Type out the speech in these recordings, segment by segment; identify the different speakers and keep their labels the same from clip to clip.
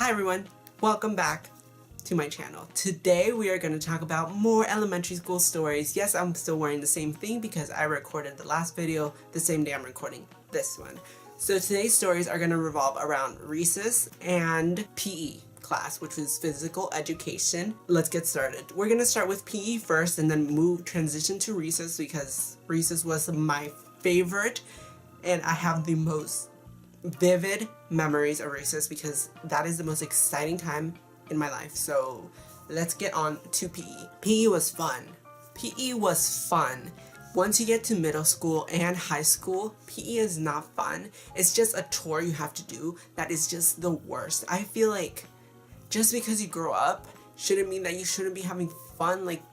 Speaker 1: Hi everyone, welcome back to my channel. Today we are going to talk about more elementary school stories. Yes, I'm still wearing the same thing because I recorded the last video the same day I'm recording this one. So today's stories are going to revolve around recess and PE class, which is physical education. Let's get started. We're going to start with PE first and then transition to recess because recess was my favorite and I have the most vivid memories of recess because that is the most exciting time in my life. So let's get on to PE. PE was fun. PE was fun. Once you get to middle school and high school, PE is not fun. It's just a chore you have to do that is just the worst. I feel like just because you grow up shouldn't mean that you shouldn't be having fun like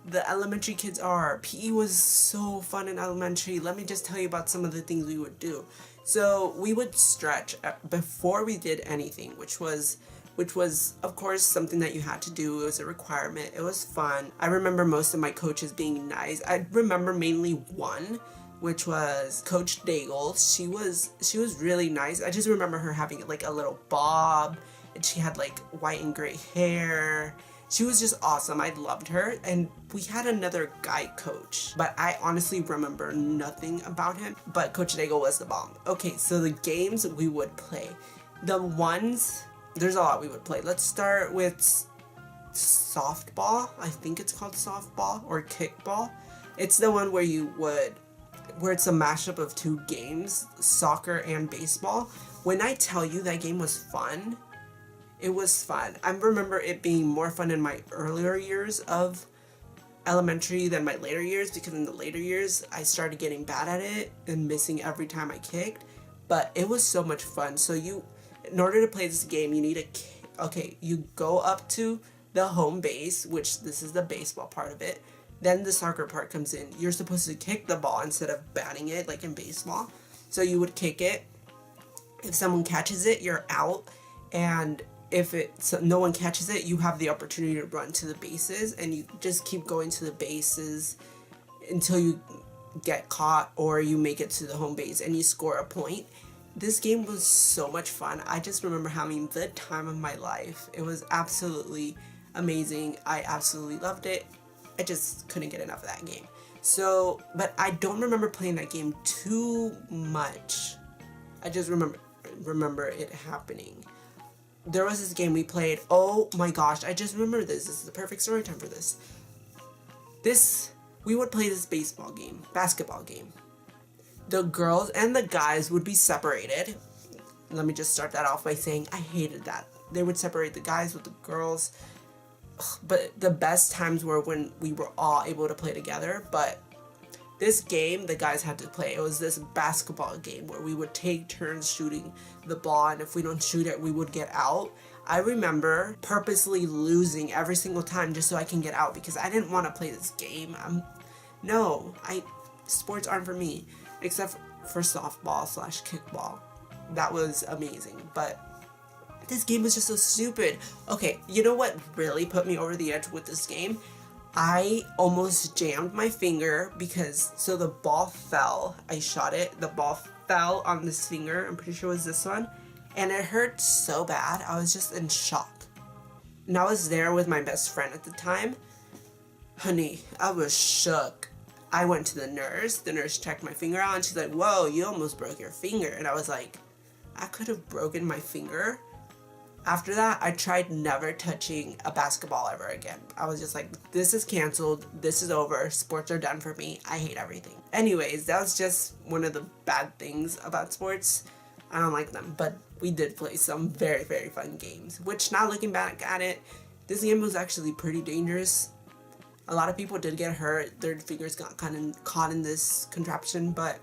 Speaker 1: the elementary kids are. PE was so fun in elementary. Let me just tell you about some of the things we would do. So we would stretch before we did anything, which was of course something that you had to do. It was a requirement. It was fun. I remember most of my coaches being nice. I remember mainly one, which was Coach Daigle. She was really nice. I just remember her having like a little bob and she had like white and gray hair. She was just awesome. I loved her. And we had another guy coach, but I honestly remember nothing about him. But Coach Daigle was the bomb. Okay, so the games we would play. There's a lot we would play. Let's start with softball. I think it's called softball or kickball. It's the one where it's a mashup of two games, soccer and baseball. When I tell you that game was fun, it was fun. I remember it being more fun in my earlier years of elementary than my later years because in the later years I started getting bad at it and missing every time I kicked. But it was so much fun. So in order to play this game, you need you go up to the home base, which this is the baseball part of it. Then the soccer part comes in. You're supposed to kick the ball instead of batting it like in baseball. So you would kick it. If someone catches it, you're out. And if no one catches it, you have the opportunity to run to the bases, and you just keep going to the bases until you get caught or you make it to the home base and you score a point. This game was so much fun. I just remember having the time of my life. It was absolutely amazing. I absolutely loved it. I just couldn't get enough of that game. But I don't remember playing that game too much. I just remember it happening. There was this game we played. Oh my gosh, I just remember this. This is the perfect story time for this. We would play this basketball game. The girls and the guys would be separated. Let me just start that off by saying I hated that. They would separate the guys with the girls. But the best times were when we were all able to play together. But this game, the guys had to play. It was this basketball game where we would take turns shooting the ball, and if we don't shoot it, we would get out. I remember purposely losing every single time just so I can get out because I didn't want to play this game. Sports aren't for me, except for softball/kickball. That was amazing, but this game was just so stupid. Okay, you know what really put me over the edge with this game? I almost jammed my finger so the ball fell. I shot it. The ball fell on this finger. I'm pretty sure it was this one. And it hurt so bad. I was just in shock. And I was there with my best friend at the time. Honey, I was shook. I went to the nurse. The nurse checked my finger out and she's like, whoa, you almost broke your finger. And I was like, I could have broken my finger. After that, I tried never touching a basketball ever again. I was just like, this is canceled. This is over. Sports are done for me. I hate everything. Anyways, that was just one of the bad things about sports. I don't like them. But we did play some very, very fun games. Which, now looking back at it, this game was actually pretty dangerous. A lot of people did get hurt. Their fingers got kind of caught in this contraption. But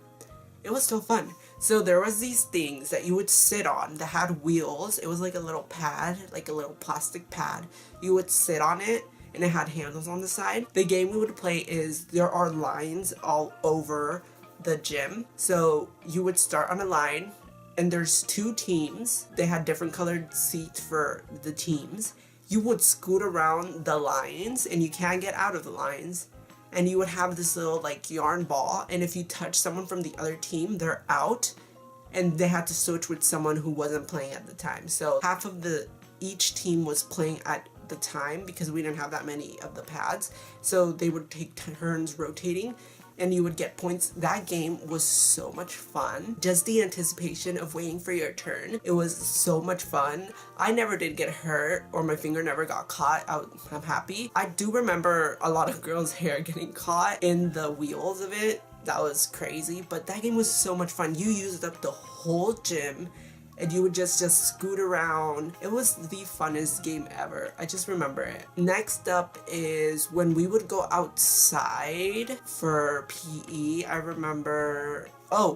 Speaker 1: it was still fun. So there was these things that you would sit on that had wheels. It was like a little pad, like a little plastic pad. You would sit on it and it had handles on the side. The game we would play is there are lines all over the gym. So you would start on a line and there's two teams. They had different colored seats for the teams. You would scoot around the lines and you can't get out of the lines. And you would have this little like yarn ball, and if you touch someone from the other team, they're out. and they had to switch with someone who wasn't playing at the time. So half of each team was playing at the time because we didn't have that many of the pads. So they would take turns rotating and you would get points. That game was so much fun. Just the anticipation of waiting for your turn. It was so much fun. I never did get hurt or my finger never got caught. I'm happy. I do remember a lot of girls' hair getting caught in the wheels of it. That was crazy, but that game was so much fun. You used up the whole gym and you would just scoot around. It was the funnest game ever. I just remember it. Next up is when we would go outside for PE. I remember,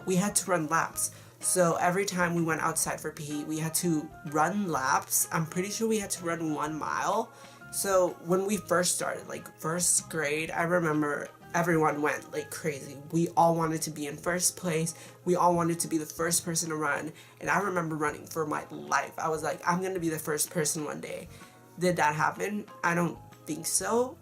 Speaker 1: we had to run laps. So every time we went outside for PE, we had to run laps. I'm pretty sure we had to run 1 mile. So when we first started, like first grade, I remember everyone went like crazy. We all wanted to be in first place. We all wanted to be the first person to run. And I remember running for my life. I was like, I'm gonna be the first person one day. Did that happen? I don't think so.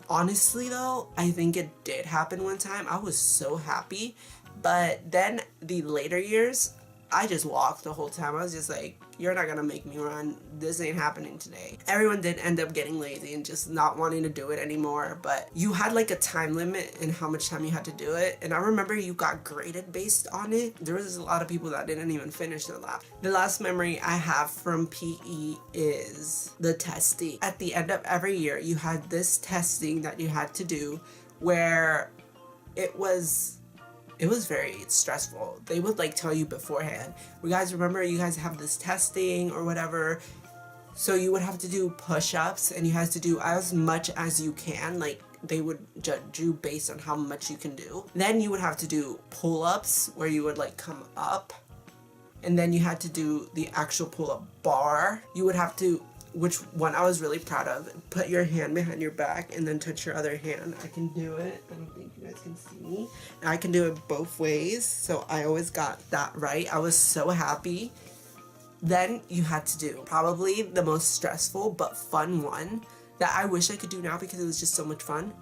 Speaker 1: Honestly though, I think it did happen one time. I was so happy. But then the later years, I just walked the whole time. I was just like, you're not gonna make me run. This ain't happening today. Everyone did end up getting lazy and just not wanting to do it anymore, but you had like a time limit in how much time you had to do it. And I remember you got graded based on it. There was a lot of people that didn't even finish their lap. The last memory I have from PE is the testing. At the end of every year, you had this testing that you had to do where it was very stressful. They would like tell you beforehand, you guys remember you guys have this testing or whatever. So you would have to do push-ups and you had to do as much as you can. Like they would judge you based on how much you can do. Then you would have to do pull-ups where you would like come up. And then you had to do the actual pull-up bar. You would have to, which one I was really proud of, put your hand behind your back and then touch your other hand. I can do it. I don't think you guys can see me. And I can do it both ways. So I always got that right. I was so happy. Then you had to do probably the most stressful but fun one that I wish I could do now because it was just so much fun.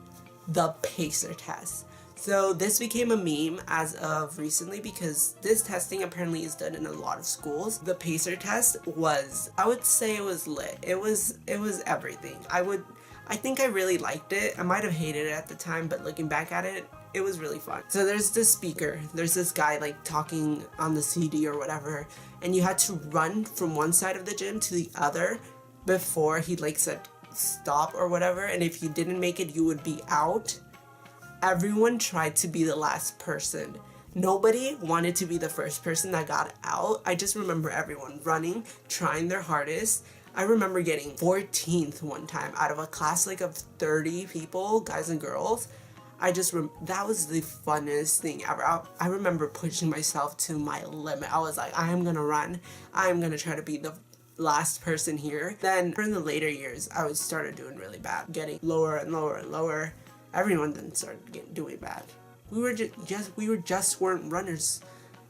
Speaker 1: The pacer test. So this became a meme as of recently because this testing apparently is done in a lot of schools. The pacer test was, I would say it was lit. It was everything. I think I really liked it. I might have hated it at the time, but looking back at it, it was really fun. So there's this speaker. There's this guy like talking on the CD or whatever, and you had to run from one side of the gym to the other before he like said stop or whatever. And if you didn't make it, you would be out. Everyone tried to be the last person. Nobody wanted to be the first person that got out. I just remember everyone running, trying their hardest. I remember getting 14th one time out of a class like of 30 people, guys and girls. That was the funnest thing ever. I remember pushing myself to my limit. I was like, I am gonna run. I am gonna try to be the last person here. Then in the later years, I started doing really bad, getting lower and lower and lower. Everyone then started doing bad. We weren't runners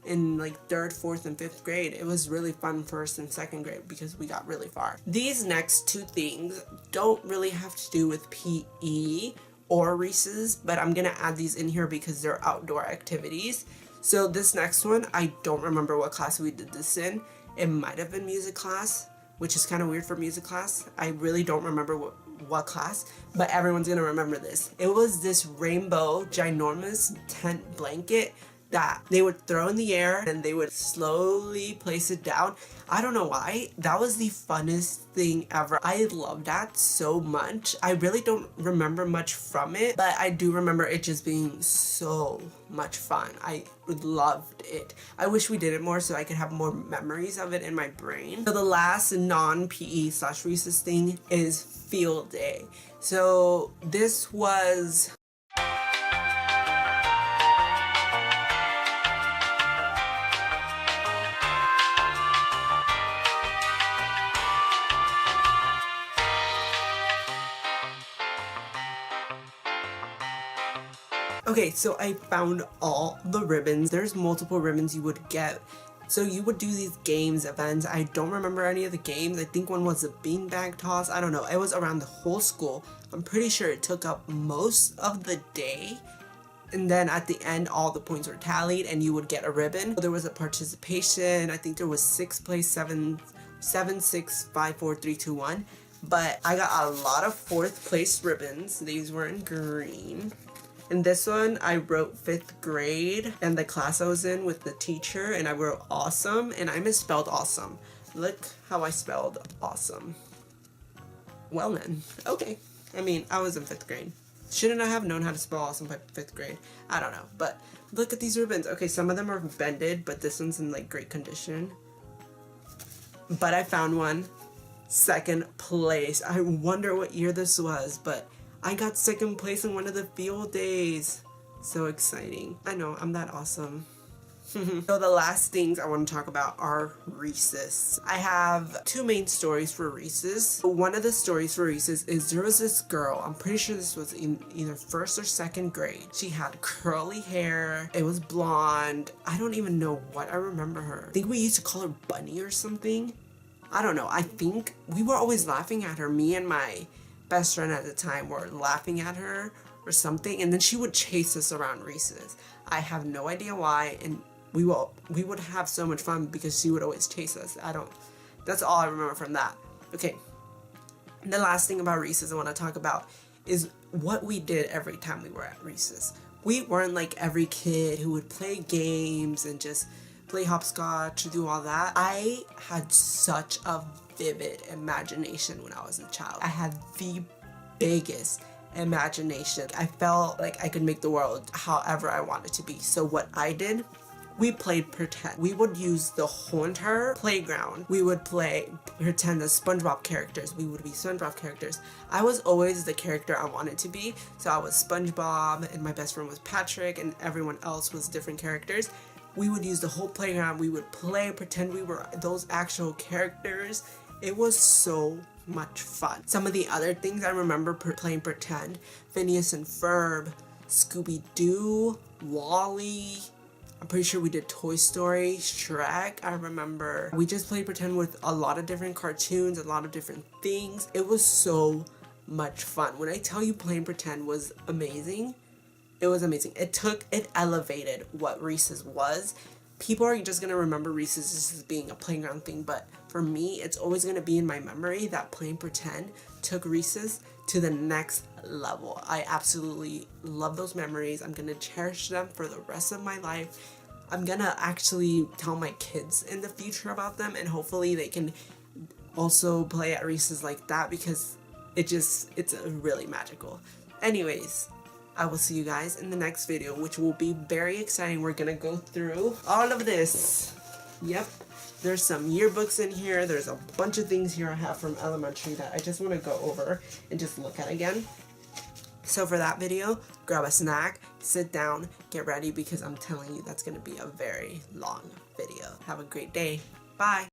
Speaker 1: in like 3rd, 4th, and 5th grade. It was really fun 1st and 2nd grade because we got really far. These next two things don't really have to do with PE or recess, but I'm gonna add these in here because they're outdoor activities. So this next one, I don't remember what class we did this in. It might have been music class, which is kind of weird for music class. I really don't remember what class, but everyone's gonna remember this. It was this rainbow ginormous tent blanket that they would throw in the air and they would slowly place it down. I don't know why. That was the funnest thing ever. I loved that so much. I really don't remember much from it, but I do remember it just being so much fun. I loved it. I wish we did it more so I could have more memories of it in my brain. So the last non-PE/recess thing is field day. So this was okay, so I found all the ribbons. There's multiple ribbons you would get. So you would do these games, events. I don't remember any of the games. I think one was a beanbag toss. I don't know. It was around the whole school. I'm pretty sure it took up most of the day. And then at the end, all the points were tallied and you would get a ribbon. There was a participation. I think there was 6th place, 7, 6, 5, 4, 3, 2, 1. But I got a lot of 4th place ribbons. These were in green. In this one, I wrote 5th grade and the class I was in with the teacher, and I wrote awesome, and I misspelled awesome. Look how I spelled awesome. Well then, okay. I mean, I was in 5th grade. Shouldn't I have known how to spell awesome by 5th grade? I don't know, but look at these ribbons. Okay, some of them are bended, but this one's in like great condition. But I found one. 2nd place. I wonder what year this was, but I got 2nd place in one of the field days. So exciting. I know, I'm that awesome. So the last things I want to talk about are Recess. I have 2 main stories for Recess. One of the stories for Recess is there was this girl, I'm pretty sure this was in either 1st or 2nd grade. She had curly hair, it was blonde, I don't even know what I remember her. I think we used to call her Bunny or something. I don't know, I think we were always laughing at her. Me and my best friend at the time were laughing at her or something, and then she would chase us around Recess. I have no idea why, and we would have so much fun because she would always chase us. That's all I remember from that. Okay, the last thing about Recess I want to talk about is what we did every time we were at Recess. We weren't like every kid who would play games and just play hopscotch, do all that. I had such a vivid imagination when I was a child. I had the biggest imagination. I felt like I could make the world however I wanted to be. So what I did, we played pretend. We would use the whole entire playground. We would pretend as SpongeBob characters. We would be SpongeBob characters. I was always the character I wanted to be. So I was SpongeBob, and my best friend was Patrick, and everyone else was different characters. We would use the whole playground. We would pretend we were those actual characters. It was so much fun. Some of the other things I remember playing pretend: Phineas and Ferb, Scooby-Doo, Wall-E. I'm pretty sure we did Toy Story, Shrek. I remember we just played pretend with a lot of different cartoons, a lot of different things. It was so much fun. When I tell you playing pretend was amazing, it was amazing. It elevated what Recess was. People are just gonna remember Recess as being a playground thing, but for me, it's always gonna be in my memory that playing pretend took Recess to the next level. I absolutely love those memories. I'm gonna cherish them for the rest of my life. I'm gonna actually tell my kids in the future about them, and hopefully they can also play at Recess like that, because it's really magical. Anyways, I will see you guys in the next video, which will be very exciting. We're gonna go through all of this. Yep, there's some yearbooks in here. There's a bunch of things here I have from elementary that I just want to go over and just look at again. So for that video, grab a snack, sit down, get ready, because I'm telling you that's gonna be a very long video. Have a great day. Bye.